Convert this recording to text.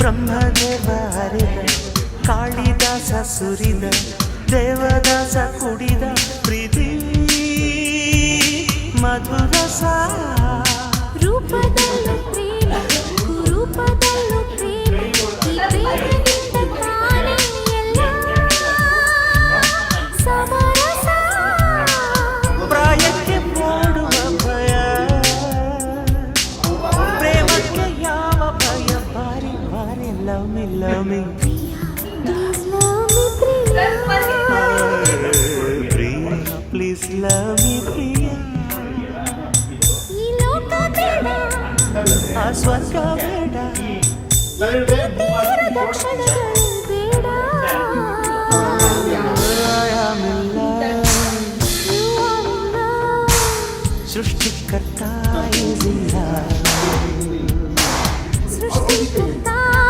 ಬ್ರಹ್ಮದೇವ ಹರಿದ ಕಾಳಿದಾಸ ಸುರಿದ ದೇವದಾಸ ಕುಡಿದ ಪ್ರೀತಿ ಮಧುರಸ ರೂಪದಲ್ಲೂ ಪ್ರೇಮ ಕುರೂಪದಲ್ಲೂ ಪ್ರೇಮ ಈ ಪ್ರೇಮದಿಂದ ತಾನೇ ಎಲ್ಲ ಸಮರಸ ಪ್ರಾಯಕ್ಕೆ ಮೂಡುವ ಭಯ ಪ್ರೇಮಕ್ಕೆ ಯಾವ ಭಯ ಬಾರಿ ಬಾರಿ love me love me please love me ಪ್ರಿಯ ಈ ಲೋಕ ಬೇಡ ಆ ಸ್ವರ್ಗ ಬೇಡ ಈ ಪ್ರೀತಿಯ ಕ್ಷಣಗಳು